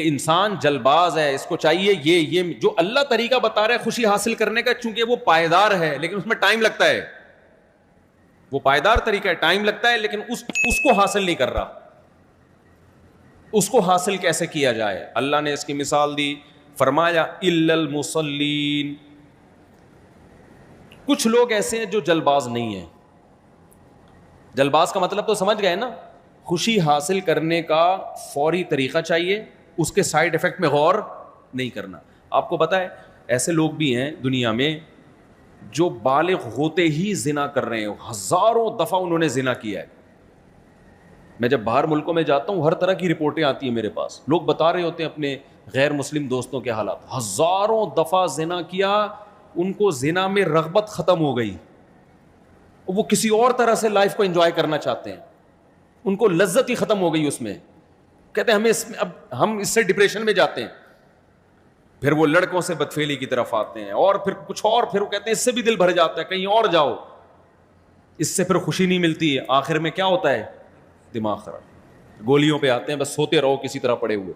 انسان جلباز ہے، اس کو چاہیے یہ جو اللہ طریقہ بتا رہا ہے خوشی حاصل کرنے کا، چونکہ وہ پائیدار ہے لیکن اس میں ٹائم لگتا ہے، وہ پائیدار طریقہ ہے، ٹائم لگتا ہے، لیکن اس کو حاصل نہیں کر رہا۔ اس کو حاصل کیسے کیا جائے؟ اللہ نے اس کی مثال دی، فرمایا الا المصلین، کچھ لوگ ایسے ہیں جو جلباز نہیں ہیں۔ جلباز کا مطلب تو سمجھ گئے نا، خوشی حاصل کرنے کا فوری طریقہ چاہیے، اس کے سائیڈ ایفیکٹ میں غور نہیں کرنا۔ آپ کو پتہ ہے ایسے لوگ بھی ہیں دنیا میں جو بالغ ہوتے ہی زنا کر رہے ہیں، ہزاروں دفعہ انہوں نے زنا کیا ہے۔ میں جب باہر ملکوں میں جاتا ہوں ہر طرح کی رپورٹیں آتی ہیں میرے پاس، لوگ بتا رہے ہوتے ہیں اپنے غیر مسلم دوستوں کے حالات، ہزاروں دفعہ زنا کیا، ان کو زنا میں رغبت ختم ہو گئی، وہ کسی اور طرح سے لائف کو انجوائے کرنا چاہتے ہیں، ان کو لذت ہی ختم ہو گئی اس میں، کہتے ہیں اب ہم اس سے ڈپریشن میں جاتے ہیں۔ پھر وہ لڑکوں سے بدفعلی کی طرف آتے ہیں، اور پھر کچھ اور، پھر وہ کہتے ہیں اس سے بھی دل بھر جاتا ہے، کہیں اور جاؤ، اس سے پھر خوشی نہیں ملتی ہے، آخر میں کیا ہوتا ہے؟ دماغ خراب، گولیوں پہ آتے ہیں، بس سوتے رہو کسی طرح پڑے ہوئے۔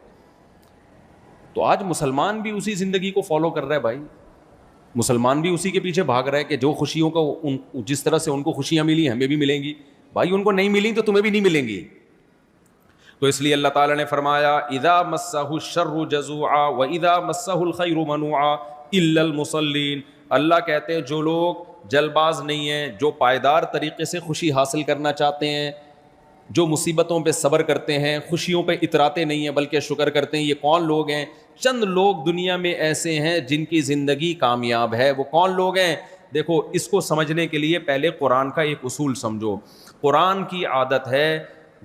تو آج مسلمان بھی اسی زندگی کو فالو کر رہا ہے بھائی، مسلمان بھی اسی کے پیچھے بھاگ رہا ہے کہ جو خوشیوں کا جس طرح سے ان کو خوشیاں ملی ہمیں بھی ملیں گی، بھائی ان کو نہیں ملیں تو تمہیں بھی نہیں ملیں گی۔ تو اس لیے اللہ تعالیٰ نے فرمایا اذا مسہ الشر جزوعا واذا مسہ الخیر منوعا الا المصلین، اللہ کہتے ہیں جو لوگ جلباز نہیں ہیں، جو پائیدار طریقے سے خوشی حاصل کرنا چاہتے ہیں، جو مصیبتوں پہ صبر کرتے ہیں، خوشیوں پہ اتراتے نہیں ہیں بلکہ شکر کرتے ہیں، یہ کون لوگ ہیں؟ چند لوگ دنیا میں ایسے ہیں جن کی زندگی کامیاب ہے۔ وہ کون لوگ ہیں؟ دیکھو اس کو سمجھنے کے لیے پہلے قرآن کا ایک اصول سمجھو۔ قرآن کی عادت ہے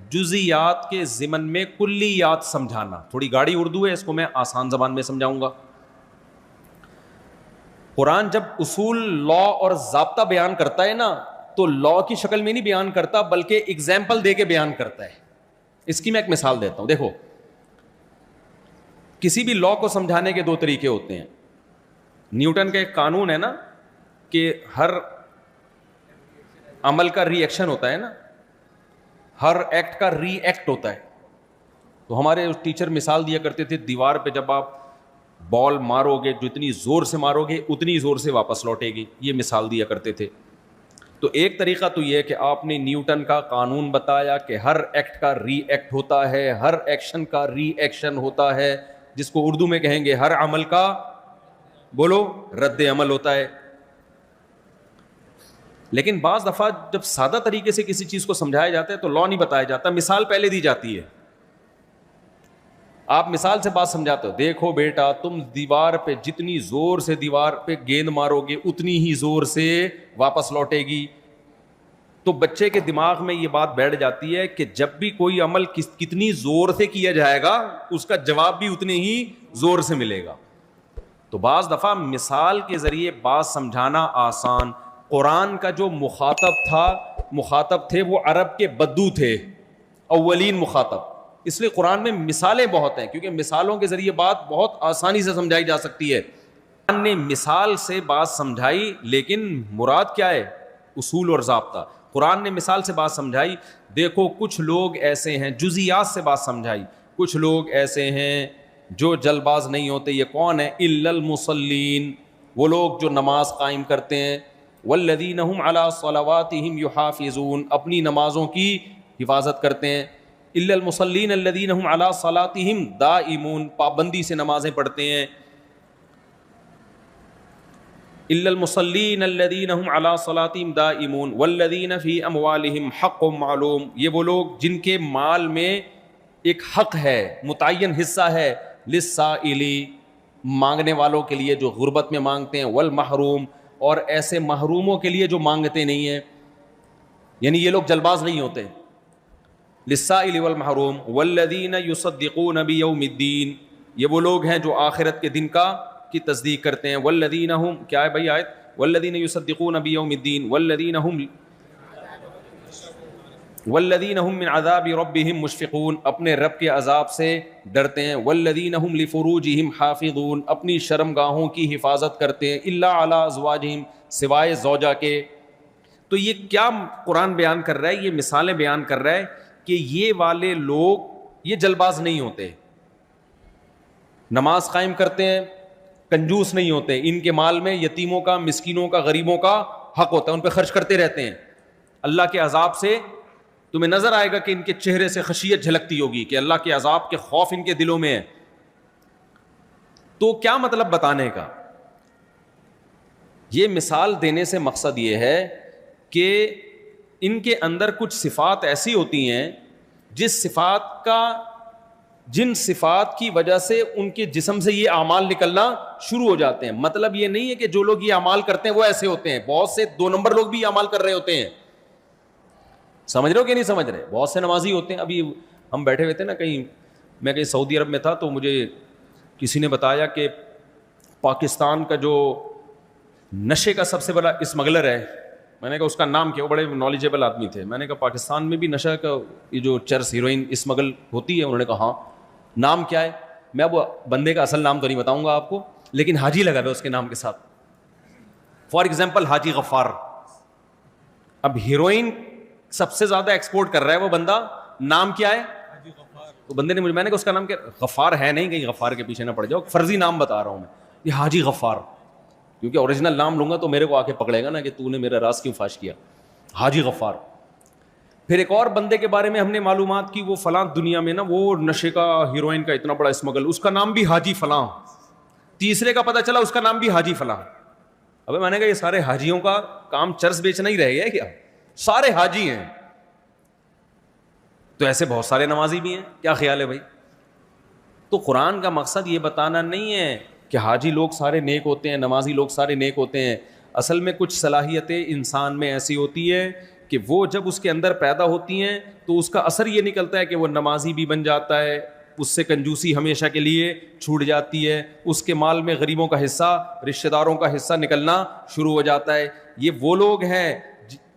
جزیات کے ضمن میں کلیات سمجھانا۔ تھوڑی گاڑی اردو ہے، اس کو میں آسان زبان میں سمجھاؤں گا۔ قرآن جب اصول، لا اور ضابطہ بیان کرتا ہے نا، تو لا کی شکل میں نہیں بیان کرتا بلکہ اگزامپل دے کے بیان کرتا ہے۔ اس کی میں ایک مثال دیتا ہوں، دیکھو کسی بھی لا کو سمجھانے کے دو طریقے ہوتے ہیں۔ نیوٹن کا ایک قانون ہے نا کہ ہر عمل کا ری ایکشن ہوتا ہے نا، ہر ایکٹ کا ری ایکٹ ہوتا ہے۔ تو ہمارے ٹیچر مثال دیا کرتے تھے، دیوار پہ جب آپ بال مارو گے جتنی زور سے مارو گے اتنی زور سے واپس لوٹے گی، یہ مثال دیا کرتے تھے۔ تو ایک طریقہ تو یہ کہ آپ نے نیوٹن کا قانون بتایا کہ ہر ایکٹ کا ری ایکٹ ہوتا ہے، ہر ایکشن کا ری ایکشن ہوتا ہے، جس کو اردو میں کہیں گے ہر عمل کا بولو رد عمل ہوتا ہے۔ لیکن بعض دفعہ جب سادہ طریقے سے کسی چیز کو سمجھایا جاتا ہے تو لا نہیں بتایا جاتا، مثال پہلے دی جاتی ہے۔ آپ مثال سے بات سمجھاتے ہو، دیکھو بیٹا تم دیوار پہ جتنی زور سے دیوار پہ گیند مارو گے اتنی ہی زور سے واپس لوٹے گی۔ تو بچے کے دماغ میں یہ بات بیٹھ جاتی ہے کہ جب بھی کوئی عمل کتنی زور سے کیا جائے گا اس کا جواب بھی اتنے ہی زور سے ملے گا۔ تو بعض دفعہ مثال کے ذریعے بات سمجھانا آسان۔ قرآن کا جو مخاطب تھے وہ عرب کے بدو تھے، اولین مخاطب، اس لیے قرآن میں مثالیں بہت ہیں کیونکہ مثالوں کے ذریعے بات بہت آسانی سے سمجھائی جا سکتی ہے۔ قرآن نے مثال سے بات سمجھائی، لیکن مراد کیا ہے؟ اصول اور ضابطہ۔ قرآن نے مثال سے بات سمجھائی، دیکھو کچھ لوگ ایسے ہیں، جزیات سے بات سمجھائی، کچھ لوگ ایسے ہیں جو جلباز نہیں ہوتے۔ یہ کون ہے؟ الا المصلین، وہ لوگ جو نماز قائم کرتے ہیں، والذین هم علی صلواتهم یحافظون، اپنی نمازوں کی حفاظت کرتے ہیں۔ الا المصلین الذین هم علی صلاتهم دائمون، پابندی سے نمازیں پڑھتے ہیں۔ الا المصلین الذین هم علی صلاتهم دائمون والذین فی اموالهم حق معلوم، یہ وہ لوگ جن کے مال میں ایک حق ہے، متعین حصہ ہے، للسائل، مانگنے والوں کے لیے جو غربت میں مانگتے ہیں، والمحروم، اور ایسے محروموں کے لیے جو مانگتے نہیں ہیں، یعنی یہ لوگ جلباز نہیں ہوتے۔ للسائل والمحروم والذین یصدقون بیوم الدین، یہ وہ لوگ ہیں جو آخرت کے دن کی تصدیق کرتے ہیں۔ والذین هم، کیا ہے بھائی آیت؟ والذین یصدقون بیوم الدین والذین هم من عذاب ربهم مشفقون، اپنے رب کے عذاب سے ڈرتے ہیں۔ والذین هم لفروجهم حافظون، اپنی شرمگاہوں کی حفاظت کرتے ہیں، الا علی ازواجہم، سوائے زوجہ کے۔ تو یہ کیا قرآن بیان کر رہا ہے؟ یہ مثالیں بیان کر رہا ہے کہ یہ والے لوگ یہ جلباز نہیں ہوتے، نماز قائم کرتے ہیں, کنجوس نہیں ہوتے, ان کے مال میں یتیموں کا, مسکینوں کا, غریبوں کا حق ہوتا ہے, ان پہ خرچ کرتے رہتے ہیں. اللہ کے عذاب سے تمہیں نظر آئے گا کہ ان کے چہرے سے خشیت جھلکتی ہوگی کہ اللہ کے عذاب کے خوف ان کے دلوں میں ہے. تو کیا مطلب بتانے کا؟ یہ مثال دینے سے مقصد یہ ہے کہ ان کے اندر کچھ صفات ایسی ہوتی ہیں جن صفات کی وجہ سے ان کے جسم سے یہ اعمال نکلنا شروع ہو جاتے ہیں. مطلب یہ نہیں ہے کہ جو لوگ یہ اعمال کرتے ہیں وہ ایسے ہوتے ہیں, بہت سے 2 نمبر لوگ بھی یہ اعمال کر رہے ہوتے ہیں. سمجھ رہے ہو کہ نہیں سمجھ رہے؟ بہت سے نمازی ہوتے ہیں. ابھی ہم بیٹھے ہوئے تھے نا, میں کہیں سعودی عرب میں تھا, تو مجھے کسی نے بتایا کہ پاکستان کا جو نشے کا سب سے بڑا اسمگلر ہے. میں نے کہا اس کا نام کیا؟ وہ بڑے نالجیبل آدمی تھے. میں نے کہا پاکستان میں بھی نشہ کا یہ جو چرس ہیروئن اسمگل ہوتی ہے؟ انہوں نے کہا ہاں. نام کیا ہے؟ میں اب بندے کا اصل نام تو نہیں بتاؤں گا آپ کو, لیکن حاجی لگا ہوا اس کے نام کے ساتھ. فار ایگزامپل حاجی غفار. اب ہیروئن سب سے زیادہ ایکسپورٹ کر رہا ہے وہ بندہ, نام کیا ہے؟ تو بندے نے میں نے کہا اس کا نام کیا؟ غفار ہے نہیں, کہیں غفار کے پیچھے نہ پڑ جاؤ, فرضی نام بتا رہا ہوں میں, یہ حاجی غفار. کیونکہ اوریجنل نام لوں گا تو میرے کو آ کے پکڑے گا نا کہ تو نے میرا راز کیوں فاش کیا. حاجی غفار. پھر ایک اور بندے کے بارے میں ہم نے معلومات کی, وہ فلاں دنیا میں نا وہ نشے کا ہیروئن کا اتنا بڑا اسمگل, اس کا نام بھی حاجی فلاں. تیسرے کا پتہ چلا اس کا نام بھی حاجی فلاں. ابے میں نے کہا یہ سارے حاجیوں کا کام چرس بیچنا ہی رہ گیا ہے کیا؟ سارے حاجی ہیں. تو ایسے بہت سارے نمازی بھی ہیں. کیا خیال ہے بھائی؟ تو قرآن کا مقصد یہ بتانا نہیں ہے کہ حاجی لوگ سارے نیک ہوتے ہیں, نمازی لوگ سارے نیک ہوتے ہیں. اصل میں کچھ صلاحیتیں انسان میں ایسی ہوتی ہے کہ وہ جب اس کے اندر پیدا ہوتی ہیں تو اس کا اثر یہ نکلتا ہے کہ وہ نمازی بھی بن جاتا ہے, اس سے کنجوسی ہمیشہ کے لیے چھوٹ جاتی ہے, اس کے مال میں غریبوں کا حصہ, رشتہ داروں کا حصہ نکلنا شروع ہو جاتا ہے. یہ وہ لوگ ہیں,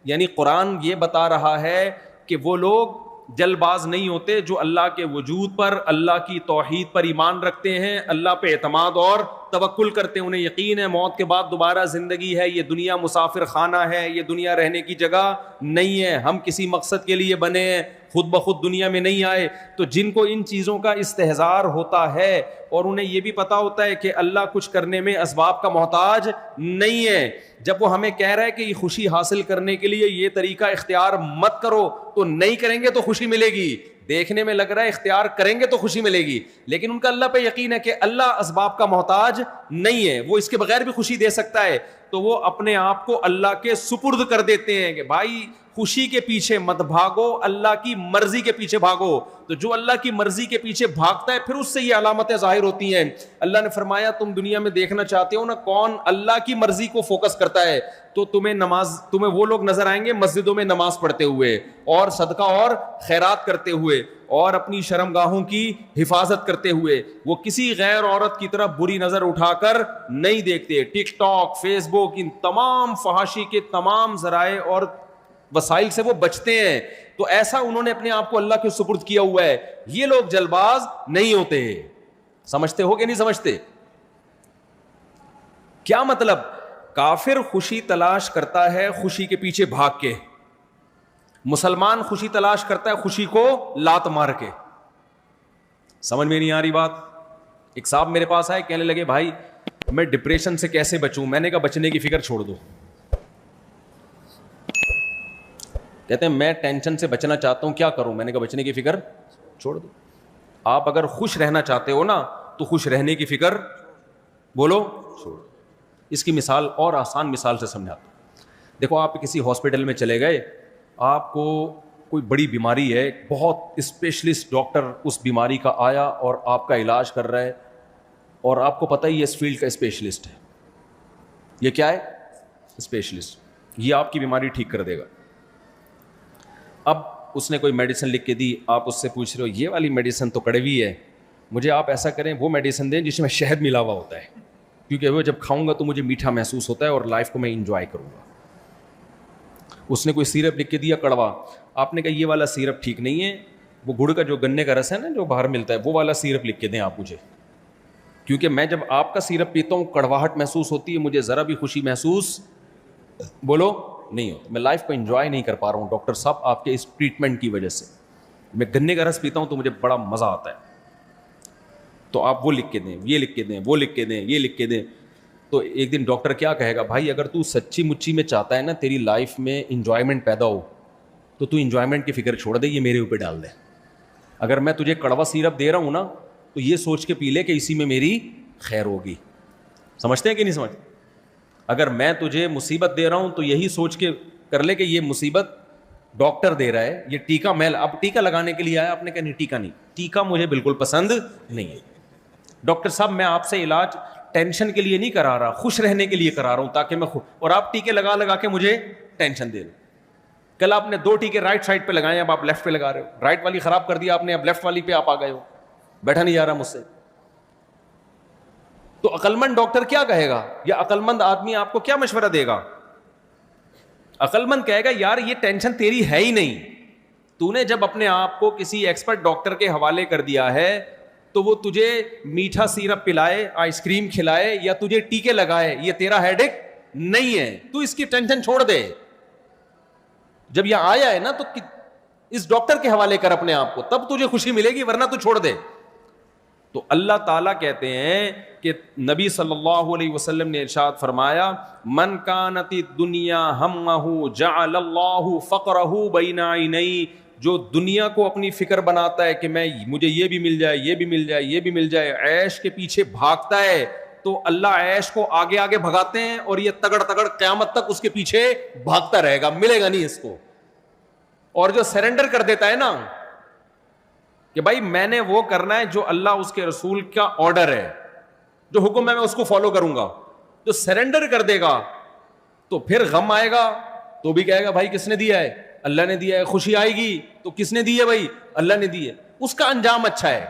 یعنی قرآن یہ بتا رہا ہے کہ وہ لوگ جلد باز نہیں ہوتے جو اللہ کے وجود پر, اللہ کی توحید پر ایمان رکھتے ہیں, اللہ پہ اعتماد اور توکل کرتے ہیں. انہیں یقین ہے موت کے بعد دوبارہ زندگی ہے, یہ دنیا مسافر خانہ ہے, یہ دنیا رہنے کی جگہ نہیں ہے, ہم کسی مقصد کے لیے بنے ہیں, خود بخود دنیا میں نہیں آئے. تو جن کو ان چیزوں کا استحضار ہوتا ہے اور انہیں یہ بھی پتا ہوتا ہے کہ اللہ کچھ کرنے میں اسباب کا محتاج نہیں ہے, جب وہ ہمیں کہہ رہا ہے کہ یہ خوشی حاصل کرنے کے لیے یہ طریقہ اختیار مت کرو, تو نہیں کریں گے تو خوشی ملے گی. دیکھنے میں لگ رہا ہے اختیار کریں گے تو خوشی ملے گی, لیکن ان کا اللہ پہ یقین ہے کہ اللہ اسباب کا محتاج نہیں ہے, وہ اس کے بغیر بھی خوشی دے سکتا ہے. تو وہ اپنے آپ کو اللہ کے سپرد کر دیتے ہیں کہ بھائی خوشی کے پیچھے مت بھاگو, اللہ کی مرضی کے پیچھے بھاگو. تو جو اللہ کی مرضی کے پیچھے بھاگتا ہے پھر اس سے یہ علامتیں ظاہر ہوتی ہیں. اللہ نے فرمایا تم دنیا میں دیکھنا چاہتے ہو نا کون اللہ کی مرضی کو فوکس کرتا ہے, تو تمہیں وہ لوگ نظر آئیں گے مسجدوں میں نماز پڑھتے ہوئے اور صدقہ اور خیرات کرتے ہوئے اور اپنی شرمگاہوں کی حفاظت کرتے ہوئے. وہ کسی غیر عورت کی طرف بری نظر اٹھا کر نہیں دیکھتے. ٹک ٹاک, فیس بک, ان تمام فحاشی کے تمام ذرائع اور وسائل سے وہ بچتے ہیں. تو ایسا انہوں نے اپنے آپ کو اللہ کے سپرد کیا ہوا ہے. یہ لوگ جلد باز نہیں ہوتے. سمجھتے ہو کہ نہیں سمجھتے؟ کیا مطلب؟ کافر خوشی تلاش کرتا ہے خوشی کے پیچھے بھاگ کے, مسلمان خوشی تلاش کرتا ہے خوشی کو لات مار کے. سمجھ میں نہیں آ رہی بات؟ ایک صاحب میرے پاس آئے, کہنے لگے بھائی میں ڈپریشن سے کیسے بچوں؟ میں نے کہا بچنے کی فکر چھوڑ دو. کہتے ہیں میں ٹینشن سے بچنا چاہتا ہوں, کیا کروں؟ میں نے کہا بچنے کی فکر چھوڑ دو. آپ اگر خوش رہنا چاہتے ہو نا تو خوش رہنے کی فکر بولو چھوڑ. اس کی مثال اور آسان مثال سے سمجھاتا ہوں. دیکھو آپ کسی ہاسپٹل میں چلے گئے, آپ کو کوئی بڑی بیماری ہے, بہت اسپیشلسٹ ڈاکٹر اس بیماری کا آیا اور آپ کا علاج کر رہا ہے, اور آپ کو پتہ ہی یہ اس فیلڈ کا اسپیشلسٹ ہے. یہ کیا ہے؟ اسپیشلسٹ. یہ آپ کی بیماری ٹھیک کر دے گا. اب اس نے کوئی میڈیسن لکھ کے دی, آپ اس سے پوچھ رہے ہو یہ والی میڈیسن تو کڑوی ہے, مجھے آپ ایسا کریں وہ میڈیسن دیں جس میں شہد ملا ہوا ہوتا ہے, کیونکہ وہ جب کھاؤں گا تو مجھے میٹھا محسوس ہوتا ہے اور لائف کو میں انجوائے کروں گا. اس نے کوئی سیرپ لکھ کے دیا کڑوا, آپ نے کہا یہ والا سیرپ ٹھیک نہیں ہے, وہ گڑ کا جو گنے کا رس ہے نا جو باہر ملتا ہے وہ والا سیرپ لکھ کے دیں آپ مجھے, کیونکہ میں جب آپ کا سیرپ پیتا ہوں کڑواہٹ محسوس ہوتی ہے, مجھے ذرا بھی خوشی محسوس بولو نہیں ہوتا, میں لائف کو انجوائے نہیں کر پا رہا ہوں ڈاکٹر صاحب آپ کے اس ٹریٹمنٹ کی وجہ سے. میں گنے کا رس پیتا ہوں تو مجھے بڑا مزہ آتا ہے. تو آپ وہ لکھ کے دیں, یہ لکھ کے دیں, وہ لکھ کے دیں, یہ لکھ کے دیں. تو ایک دن ڈاکٹر کیا کہے گا, بھائی اگر تو سچی مچی میں چاہتا ہے نا تیری لائف میں انجوائمنٹ پیدا ہو, تو انجوائمنٹ کی فکر چھوڑ دے, یہ میرے اوپر ڈال دے. اگر میں تجھے کڑوا سیرپ دے رہا ہوں نا تو یہ سوچ کے پی لے کہ اسی میں میری خیر ہوگی. سمجھتے ہیں کہ نہیں سمجھتے؟ اگر میں تجھے مصیبت دے رہا ہوں تو یہی سوچ کے کر لے کہ یہ مصیبت ڈاکٹر دے رہا ہے, یہ ٹیکا میں اب ٹیکا لگانے کے لیے آیا. آپ نے کہا نہیں ٹیکا نہیں, ٹیکا مجھے بالکل پسند نہیں ہے. ڈاکٹر صاحب میں آپ سے علاج ٹینشن کے لیے نہیں کرا رہا, خوش رہنے کے لیے کرا رہا ہوں تاکہ میں اور آپ ٹیکے لگا لگا کے مجھے ٹینشن دے رہے. کل آپ نے 2 ٹیکے رائٹ سائڈ پہ لگائے, اب آپ لیفٹ پہ لگا رہے ہو. رائٹ والی خراب کر دیا آپ نے, اب لیفٹ والی پہ آپ آ گئے ہو, بیٹھا نہیں جا رہا مجھ سے. تو عقلمند ڈاکٹر کیا کہے گا, یا عقلمند آدمی آپ کو کیا مشورہ دے گا؟ عقلمند کہے گا یار یہ ٹینشن تیری ہے ہی نہیں, تو نے جب اپنے آپ کو کسی ایکسپرٹ ڈاکٹر کے حوالے کر دیا ہے تو وہ تجھے میٹھا سیرپ پلائے, آئس کریم کھلائے یا تجھے ٹیکے لگائے, یہ تیرا ہیڈ ایک نہیں ہے. تو اس کی ٹینشن چھوڑ دے. جب یہ آیا ہے نا تو اس ڈاکٹر کے حوالے کر اپنے آپ کو, تب تجھے خوشی ملے گی, ورنہ تو چھوڑ دے. تو اللہ تعالیٰ کہتے ہیں کہ نبی صلی اللہ علیہ وسلم نے ارشاد فرمایا, من کانت الدنیا ہمہ جعل اللہ فقرہ بین عینیہ, جو دنیا کو اپنی فکر بناتا ہے کہ مجھے یہ بھی مل جائے, یہ بھی مل جائے, یہ بھی مل جائے, عیش کے پیچھے بھاگتا ہے, تو اللہ عیش کو آگے آگے بھگاتے ہیں اور یہ تگڑ تگڑ قیامت تک اس کے پیچھے بھاگتا رہے گا, ملے گا نہیں اس کو. اور جو سرنڈر کر دیتا ہے نا کہ بھائی میں نے وہ کرنا ہے جو اللہ اس کے رسول کا آرڈر ہے, جو حکم ہے میں اس کو فالو کروں گا, جو سرنڈر کر دے گا تو پھر غم آئے گا تو بھی کہے گا بھائی کس نے دیا ہے, اللہ نے دیا ہے. خوشی آئے گی تو کس نے دی ہے, بھائی اللہ نے دی ہے. اس کا انجام اچھا ہے.